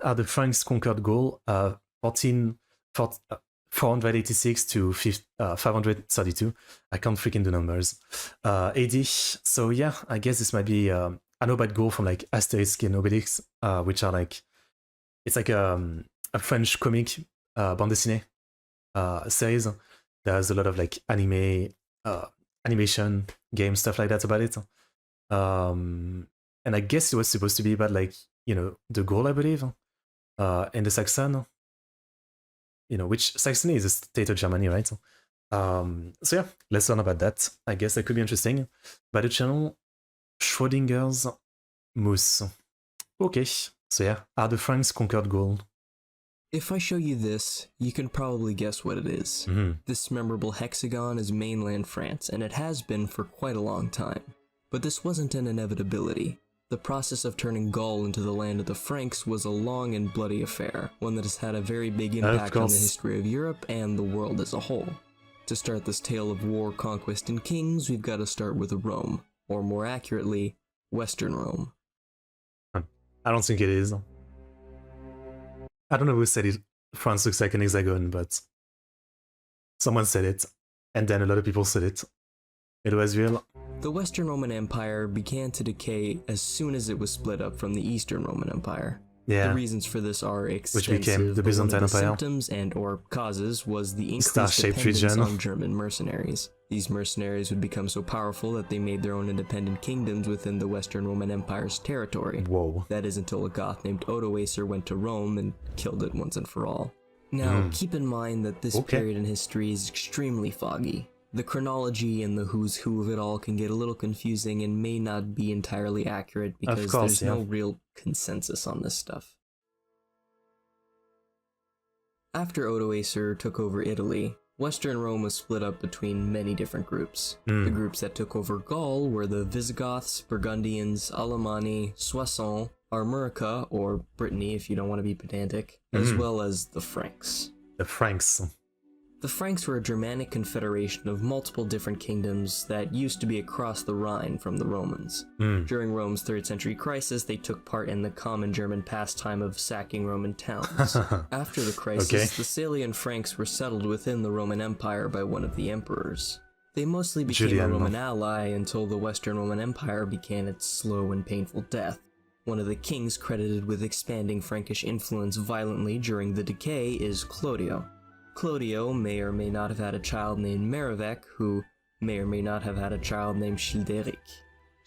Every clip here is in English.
The Franks conquered Gaul 486 to 532. I can't freaking do numbers. AD. So yeah, I guess this might be. I know about Gaul from like Asterix and Obelix, which are like, it's like a French comic bande dessinée series. There's a lot of like animation, game stuff like that about it. And I guess it was supposed to be about like, the Gaul, I believe, and the Saxon, which Saxony is a state of Germany, right? So yeah, let's learn about that. I guess that could be interesting. By the channel, Schrodinger's Moose. Okay, so yeah, are the Franks conquered Gaul? If I show you this, you can probably guess what it is. This memorable hexagon is mainland France, and it has been for quite a long time. But this wasn't an inevitability. The process of turning Gaul into the land of the Franks was a long and bloody affair, one that has had a very big impact on the history of Europe and the world as a whole. To start this tale of war, conquest, and kings, we've got to start with Rome, or more accurately, Western Rome. I don't think it is. I don't know who said it. France looks like an hexagon, but someone said it, and then a lot of people said it. It was real. The Western Roman Empire began to decay as soon as it was split up from the Eastern Roman Empire. Yeah. The reasons for this are extensive, which became the Byzantine Empire. Symptoms and or causes was the increased dependence on German mercenaries. These mercenaries would become so powerful that they made their own independent kingdoms within the Western Roman Empire's territory. Whoa. That is until a Goth named Odoacer went to Rome and killed it once and for all. Now, keep in mind that this period in history is extremely foggy. The chronology and the who's who of it all can get a little confusing and may not be entirely accurate because there's no real consensus on this stuff. After Odoacer took over Italy, Western Rome was split up between many different groups. The groups that took over Gaul were the Visigoths, Burgundians, Alemanni, Soissons, Armorica, or Brittany if you don't want to be pedantic, as well as the Franks. The Franks. The Franks were a Germanic confederation of multiple different kingdoms that used to be across the Rhine from the Romans. During Rome's 3rd century crisis, they took part in the common German pastime of sacking Roman towns. After the crisis, the Salian Franks were settled within the Roman Empire by one of the emperors. They mostly became a Roman ally until the Western Roman Empire began its slow and painful death. One of the kings credited with expanding Frankish influence violently during the decay is Clodio. Clodio may or may not have had a child named Merivec, who may or may not have had a child named Childeric.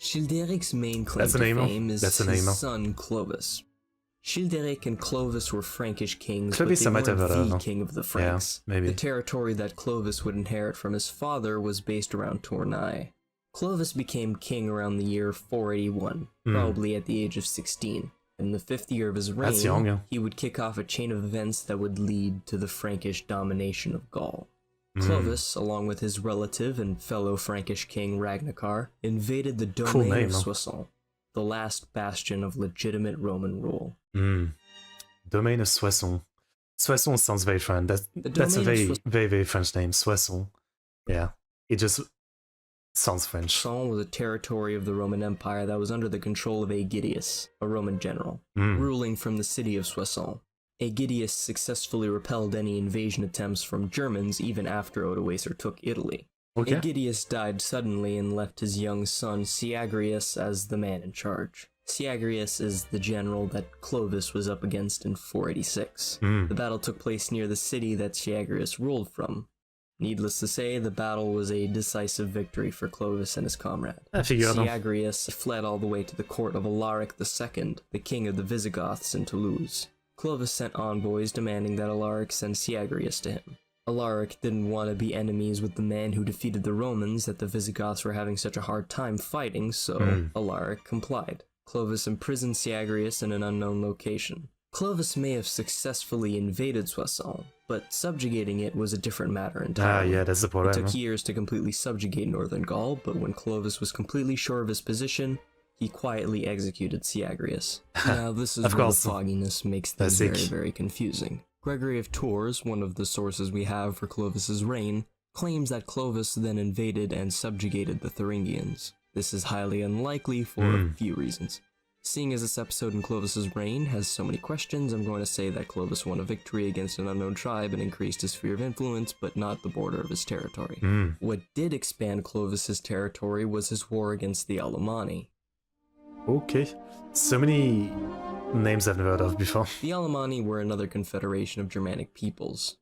Childeric's main claim to fame is his son Clovis. Childeric and Clovis were Frankish kings, but they weren't the king of the Franks. Yeah, maybe. The territory that Clovis would inherit from his father was based around Tournai. Clovis became king around the year 481, probably at the age of 16. In the 5th year of his reign, he would kick off a chain of events that would lead to the Frankish domination of Gaul. Clovis, along with his relative and fellow Frankish king Ragnacar, invaded the domain of Soissons, the last bastion of legitimate Roman rule. Domain of Soissons. Soissons sounds very French. That's a very French name, Soissons. Yeah, it just sounds French. Soissons was a territory of the Roman Empire that was under the control of Aegidius, a Roman general, ruling from the city of Soissons. Aegidius successfully repelled any invasion attempts from Germans even after Odoacer took Italy. Aegidius died suddenly and left his young son Syagrius as the man in charge. Syagrius is the general that Clovis was up against in 486. The battle took place near the city that Syagrius ruled from. Needless to say, the battle was a decisive victory for Clovis and his comrade. Syagrius fled all the way to the court of Alaric II, the king of the Visigoths in Toulouse. Clovis sent envoys demanding that Alaric send Syagrius to him. Alaric didn't want to be enemies with the man who defeated the Romans that the Visigoths were having such a hard time fighting, so Alaric complied. Clovis imprisoned Syagrius in an unknown location. Clovis may have successfully invaded Soissons, but subjugating it was a different matter entirely. That's the problem. It took years to completely subjugate northern Gaul, but when Clovis was completely sure of his position, he quietly executed Syagrius. Now this is where the fogginess makes things very, very confusing. Gregory of Tours, one of the sources we have for Clovis's reign, claims that Clovis then invaded and subjugated the Thuringians. This is highly unlikely for a few reasons. Seeing as this episode in Clovis's reign has so many questions, I'm going to say that Clovis won a victory against an unknown tribe and increased his sphere of influence, but not the border of his territory. What did expand Clovis's territory was his war against the Alemanni. Okay, so many names I've never heard of before. The Alemanni were another confederation of Germanic peoples.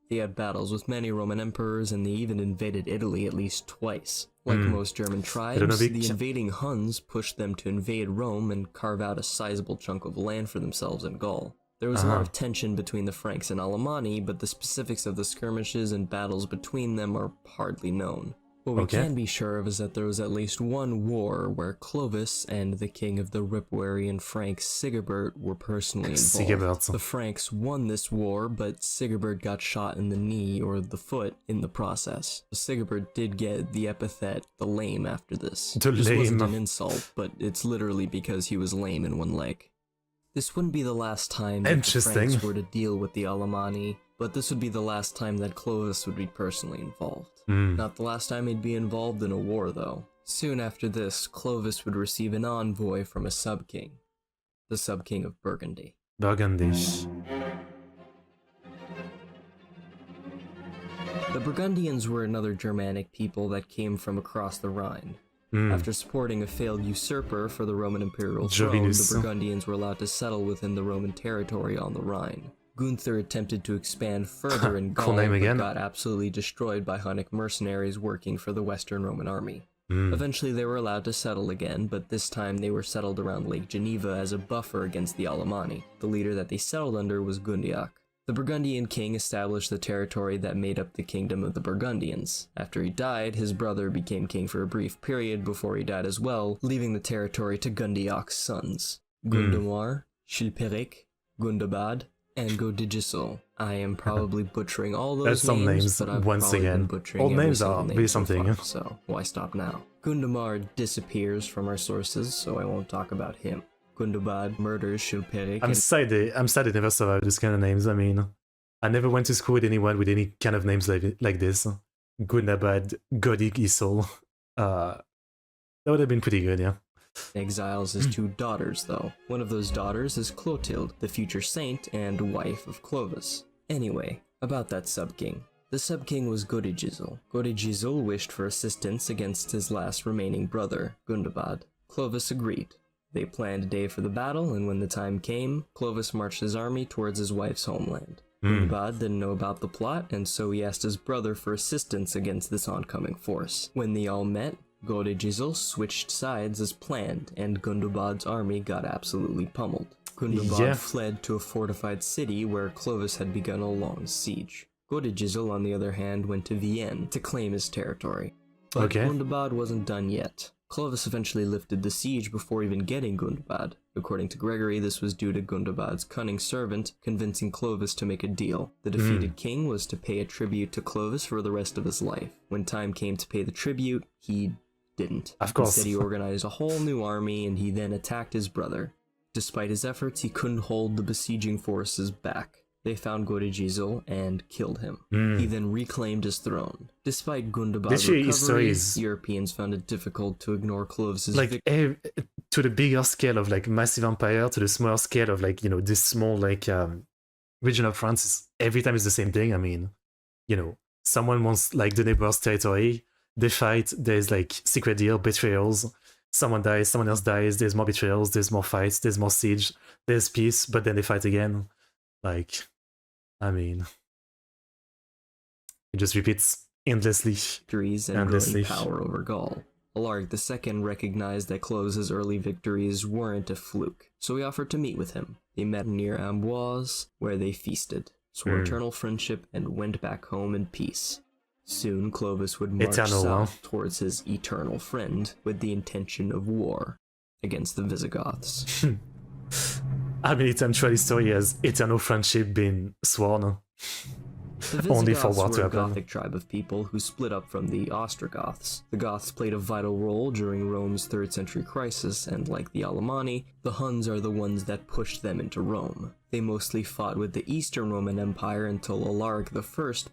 They had battles with many Roman emperors, and they even invaded Italy at least twice. Like most German tribes, the invading Huns pushed them to invade Rome and carve out a sizable chunk of land for themselves in Gaul. There was a lot of tension between the Franks and Alemanni, but the specifics of the skirmishes and battles between them are hardly known. What we can be sure of is that there was at least one war where Clovis and the king of the Ripuarian Franks, Sigebert, were personally involved. The Franks won this war, but Sigebert got shot in the knee or the foot in the process. Sigebert did get the epithet the lame after this. This wasn't an insult, but it's literally because he was lame in one leg. This wouldn't be the last time that the Franks were to deal with the Alemanni, but this would be the last time that Clovis would be personally involved. Not the last time he'd be involved in a war, though. Soon after this, Clovis would receive an envoy from a sub-king, the sub-king of Burgundy. Burgundy. The Burgundians were another Germanic people that came from across the Rhine. After supporting a failed usurper for the Roman imperial throne, the Burgundians were allowed to settle within the Roman territory on the Rhine. Gunther attempted to expand further in Gaul, but got absolutely destroyed by Hunnic mercenaries working for the Western Roman army. Eventually they were allowed to settle again, but this time they were settled around Lake Geneva as a buffer against the Alemanni. The leader that they settled under was Gundiac. The Burgundian king established the territory that made up the kingdom of the Burgundians. After he died, his brother became king for a brief period before he died as well, leaving the territory to Gundiac's sons, Gundamar, Chilperic, Gundabad, and Godigisel. I am probably butchering all those names, but I've probably been butchering every single name so far, so why stop now? Gundamar disappears from our sources, so I won't talk about him. Gundabad murders Chilperic. I'm sad they never survived this kind of names. I mean, I never went to school with anyone with any kind of names like this. Gundabad, Godigisel. That would have been pretty good, yeah. Exiles his two daughters, though. One of those daughters is Clotilde, the future saint and wife of Clovis. Anyway, about that sub-king. The sub-king was Godigisel. Godigisel wished for assistance against his last remaining brother, Gundabad. Clovis agreed. They planned a day for the battle, and when the time came, Clovis marched his army towards his wife's homeland. Gundabad didn't know about the plot, and so he asked his brother for assistance against this oncoming force. When they all met, Godigisel switched sides as planned, and Gundabad's army got absolutely pummeled. Gundabad fled to a fortified city where Clovis had begun a long siege. Godigisel, on the other hand, went to Vienne to claim his territory. But Gundabad wasn't done yet. Clovis eventually lifted the siege before even getting Gundabad. According to Gregory, this was due to Gundabad's cunning servant convincing Clovis to make a deal. The defeated king was to pay a tribute to Clovis for the rest of his life. When time came to pay the tribute, he didn't. Of course. Instead, he organized a whole new army, and he then attacked his brother. Despite his efforts, he couldn't hold the besieging forces back. They found Godigisel and killed him. He then reclaimed his throne. Despite Gundabad's recovery, Europeans found it difficult to ignore Clovis's victory. To the bigger scale of like massive empire, to the smaller scale of like, you know, this small like region of France, every time it's the same thing. I mean, you know, someone wants like the neighbor's territory, they fight, there's like secret deal, betrayals, someone dies, someone else dies, there's more betrayals, there's more fights, there's more siege, there's peace, but then they fight again. Like, I mean, it just repeats endlessly. Victories and growing power over Gaul. Alaric II recognized that Clovis's early victories weren't a fluke, so he offered to meet with him. They met near Amboise, where they feasted, swore eternal friendship, and went back home in peace. Soon, Clovis would march south towards his eternal friend with the intention of war against the Visigoths. How many times throughout history has eternal friendship been sworn? The Visigoths were a Gothic tribe of people who split up from the Ostrogoths. The Goths played a vital role during Rome's 3rd century crisis, and like the Alemanni, the Huns are the ones that pushed them into Rome. They mostly fought with the Eastern Roman Empire until Alaric I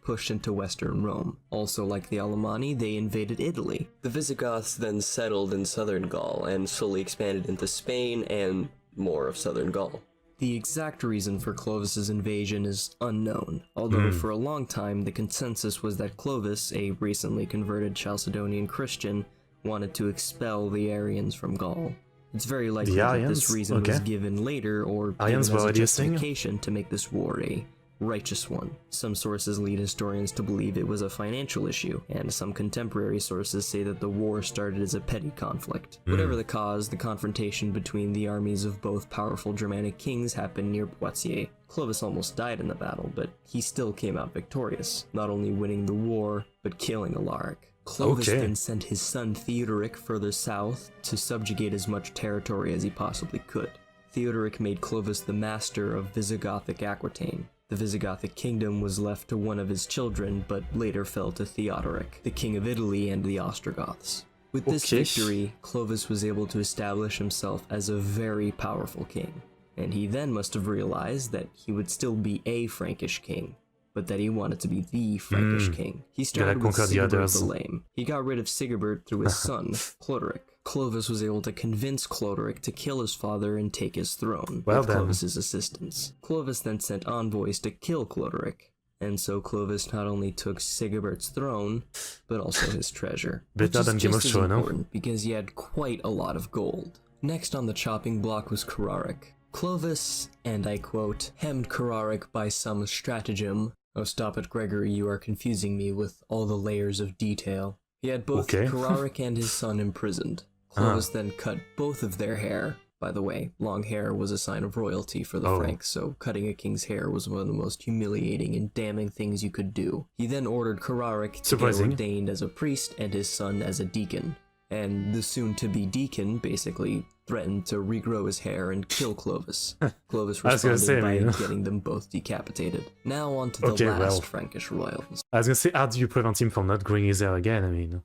pushed into Western Rome. Also, like the Alemanni, they invaded Italy. The Visigoths then settled in southern Gaul and slowly expanded into Spain and more of southern Gaul. The exact reason for Clovis's invasion is unknown, although for a long time the consensus was that Clovis, a recently converted Chalcedonian Christian, wanted to expel the Arians from Gaul. It's very likely that this reason was given later or given as a justification to make this war a righteous one. Some sources lead historians to believe it was a financial issue, and some contemporary sources say that the war started as a petty conflict. Whatever the cause, the confrontation between the armies of both powerful Germanic kings happened near Poitiers. Clovis almost died in the battle, but he still came out victorious, not only winning the war, but killing Alaric. Clovis then sent his son Theodoric further south to subjugate as much territory as he possibly could. Theodoric made Clovis the master of Visigothic Aquitaine. The Visigothic kingdom was left to one of his children, but later fell to Theodoric, the king of Italy and the Ostrogoths. With this victory, Clovis was able to establish himself as a very powerful king, and he then must have realized that he would still be a Frankish king, but that he wanted to be the Frankish king. He started with Sigebert the Lame. He got rid of Sigebert through his son, Cloderic. Clovis was able to convince Cloderic to kill his father and take his throne, with Clovis's assistance. Clovis then sent envoys to kill Cloderic, and so Clovis not only took Sigebert's throne, but also his treasure. Which is just as important, because he had quite a lot of gold. Next on the chopping block was Cararic. Clovis, and I quote, hemmed Cararic by some stratagem. Oh, stop it, Gregory, you are confusing me with all the layers of detail. He had both Cararic and his son imprisoned. Clovis then cut both of their hair. By the way, long hair was a sign of royalty for the Franks, so cutting a king's hair was one of the most humiliating and damning things you could do. He then ordered Cararic to get ordained as a priest and his son as a deacon. And the soon-to-be deacon basically threatened to regrow his hair and kill Clovis. Clovis responded by getting them both decapitated. Now on to the last Frankish royals. I was gonna say, how do you prevent him from not growing his hair again? I mean,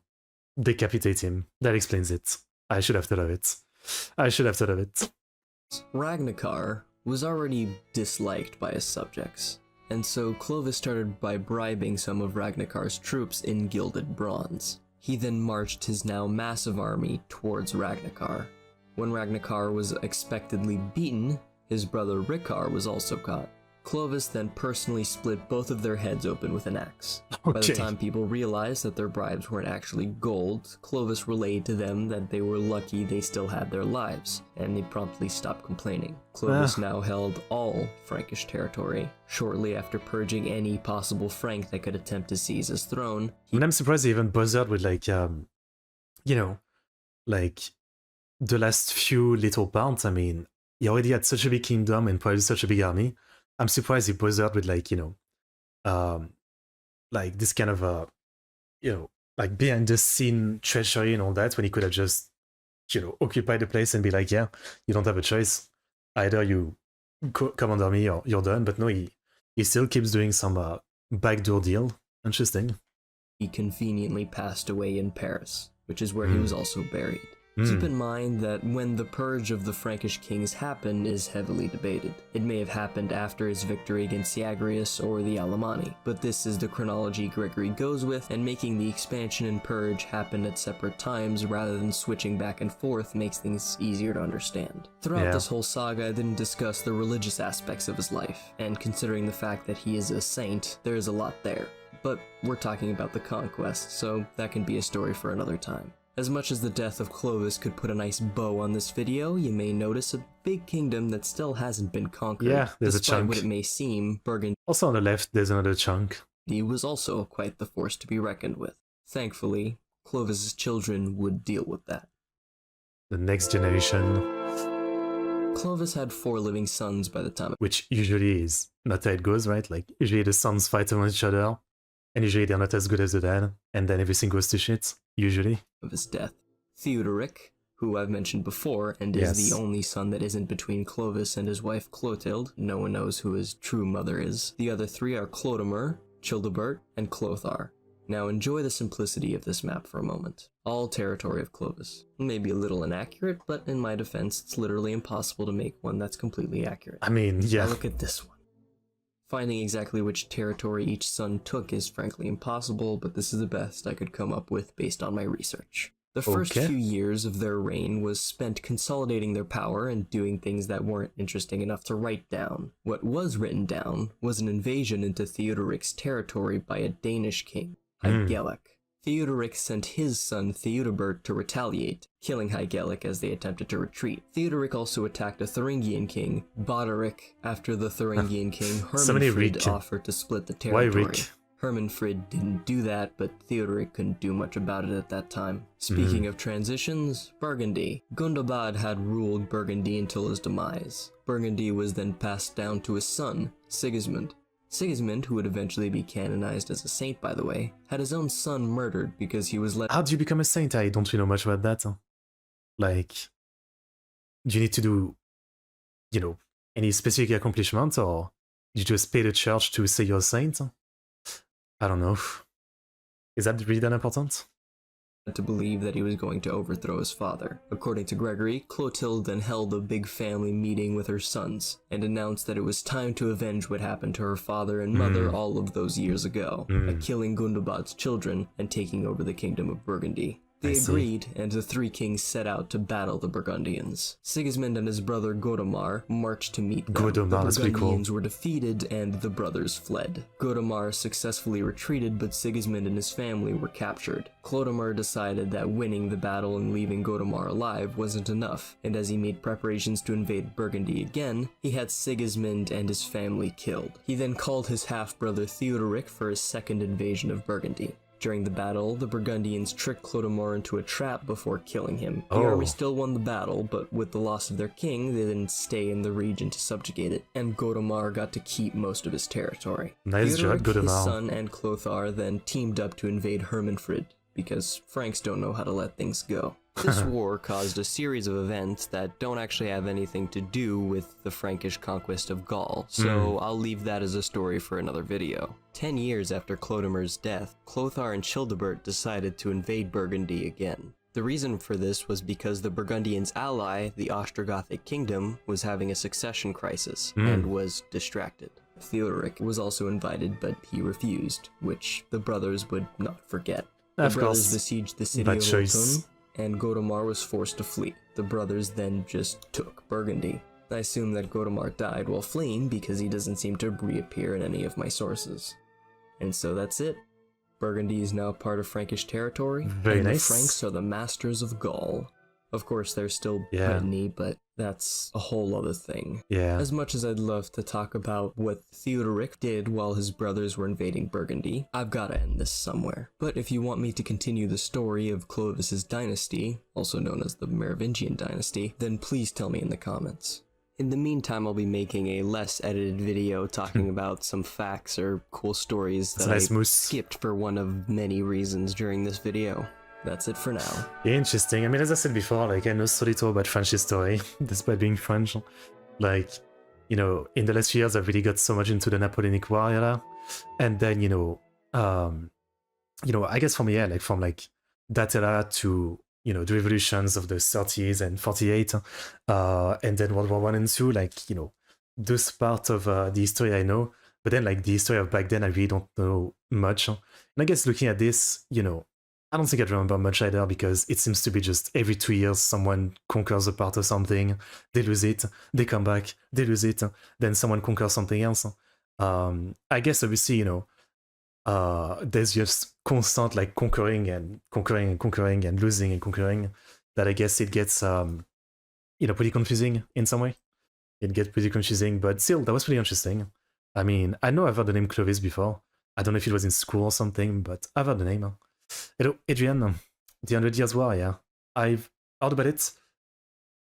decapitate him. That explains it. I should have thought of it. Ragnacar was already disliked by his subjects, and so Clovis started by bribing some of Ragnacar's troops in gilded bronze. He then marched his now massive army towards Ragnacar. When Ragnacar was expectedly beaten, his brother Rickar was also caught. Clovis then personally split both of their heads open with an axe. By the time people realized that their bribes weren't actually gold, Clovis relayed to them that they were lucky they still had their lives, and they promptly stopped complaining. Clovis now held all Frankish territory. Shortly after purging any possible Frank that could attempt to seize his throne, I'm surprised he even bothered with the last few little parts. I mean, he already had such a big kingdom and probably such a big army. I'm surprised he bothered with this kind of behind the scene treachery and all that, when he could have just occupied the place and be like, yeah, you don't have a choice, either you come under me or you're done. But no, he still keeps doing some backdoor deal. Interesting. He conveniently passed away in Paris, which is where he was also buried. Keep in mind that when the purge of the Frankish kings happened is heavily debated. It may have happened after his victory against Syagrius or the Alemanni, but this is the chronology Gregory goes with, and making the expansion and purge happen at separate times rather than switching back and forth makes things easier to understand. Throughout this whole saga, I didn't discuss the religious aspects of his life, and considering the fact that he is a saint, there is a lot there. But we're talking about the conquest, so that can be a story for another time. As much as the death of Clovis could put a nice bow on this video, you may notice a big kingdom that still hasn't been conquered. Yeah, there's a chunk. What it may seem, Burgundy also on the left, there's another chunk. He was also quite the force to be reckoned with. Thankfully, Clovis's children would deal with that. The next generation. Clovis had 4 living sons by the time. Which usually is not how it goes, right? Like, usually the sons fight among each other, and usually they're not as good as the dad, and then everything goes to shit, usually. Of his death. Theodoric, who I've mentioned before, and is the only son that isn't between Clovis and his wife Clotilde. No one knows who his true mother is. The other 3 are Clodomir, Childebert, and Clothar. Now enjoy the simplicity of this map for a moment. All territory of Clovis. Maybe a little inaccurate, but in my defense, it's literally impossible to make one that's completely accurate. I mean, yeah. Now look at this one. Finding exactly which territory each son took is frankly impossible, but this is the best I could come up with based on my research. The first few years of their reign was spent consolidating their power and doing things that weren't interesting enough to write down. What was written down was an invasion into Theodoric's territory by a Danish king, Hygelac. Theodoric sent his son Theudebert to retaliate, killing Hygelac as they attempted to retreat. Theodoric also attacked a Thuringian king, Boderic, after the Thuringian king Hermanfrid offered to split the territory. Why Rick? Hermanfrid didn't do that, but Theodoric couldn't do much about it at that time. Speaking of transitions, Burgundy. Gundobad had ruled Burgundy until his demise. Burgundy was then passed down to his son, Sigismund. Sigismund, who would eventually be canonized as a saint by the way, had his own son murdered because he was let— How do you become a saint? I don't really know much about that. Huh? Like, do you need to do, you know, any specific accomplishments, or you just pay the church to say you're a saint? I don't know. Is that really that important? To believe that he was going to overthrow his father. According to Gregory, Clotilde then held a big family meeting with her sons and announced that it was time to avenge what happened to her father and mother all of those years ago, by killing Gundobad's children and taking over the kingdom of Burgundy. They agreed, and the three kings set out to battle the Burgundians. Sigismund and his brother Godemar marched to meet them. The Burgundians were defeated, and the brothers fled. Godemar successfully retreated, but Sigismund and his family were captured. Clodomir decided that winning the battle and leaving Godemar alive wasn't enough, and as he made preparations to invade Burgundy again, he had Sigismund and his family killed. He then called his half-brother Theodoric for his second invasion of Burgundy. During the battle, the Burgundians tricked Clodomir into a trap before killing him. The army still won the battle, but with the loss of their king, they didn't stay in the region to subjugate it, and Godemar got to keep most of his territory. Nice job, Godemar. His son and Clothar then teamed up to invade Hermanfrid, because Franks don't know how to let things go. This war caused a series of events that don't actually have anything to do with the Frankish conquest of Gaul, so I'll leave that as a story for another video. 10 years after Clodomir's death, Clothar and Childebert decided to invade Burgundy again. The reason for this was because the Burgundians' ally, the Ostrogothic kingdom, was having a succession crisis and was distracted. Theodoric was also invited, but he refused, which the brothers would not forget. The brothers besieged the city of Autun, and Godemar was forced to flee. The brothers then just took Burgundy. I assume that Godemar died while fleeing because he doesn't seem to reappear in any of my sources. And so that's it. Burgundy is now part of Frankish territory, Very and nice. the Franks are the masters of Gaul. Of course, they're still Brittany, but that's a whole other thing. Yeah. As much as I'd love to talk about what Theodoric did while his brothers were invading Burgundy, I've gotta end this somewhere. But if you want me to continue the story of Clovis's dynasty, also known as the Merovingian dynasty, then please tell me in the comments. In the meantime, I'll be making a less edited video talking about some facts or cool stories that I skipped for one of many reasons during this video. That's it for now. Yeah, interesting. I mean, as I said before, like, I know so little about French history, despite being French. Like, you know, in the last few years, I've really got so much into the Napoleonic War era. And then, I guess from, like, from, like, that era to, the revolutions of the 30s and 48, and then World War I and II, like, those part of the history I know. But then, like, the history of back then, I really don't know much. And I guess looking at this, I don't think I remember much either, because it seems to be just every 2 years someone conquers a part of something, they lose it, they come back, they lose it, then someone conquers something else. I guess obviously, there's just constant like conquering and losing and conquering, that I guess it gets pretty confusing in some way. It gets pretty confusing, but still, that was pretty interesting. I mean, I know I've heard the name Clovis before. I don't know if it was in school or something, but I've heard the name. Hello, Adrian. The 100 Years' War, yeah. I've heard about it.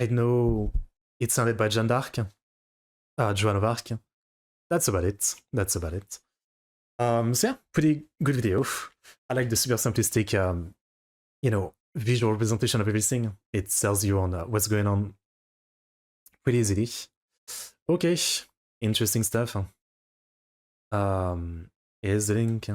I know it's sounded by Joan of Arc. That's about it. So yeah, pretty good video. I like the super simplistic, visual representation of everything. It tells you on what's going on pretty easily. Okay, interesting stuff. Here's the link.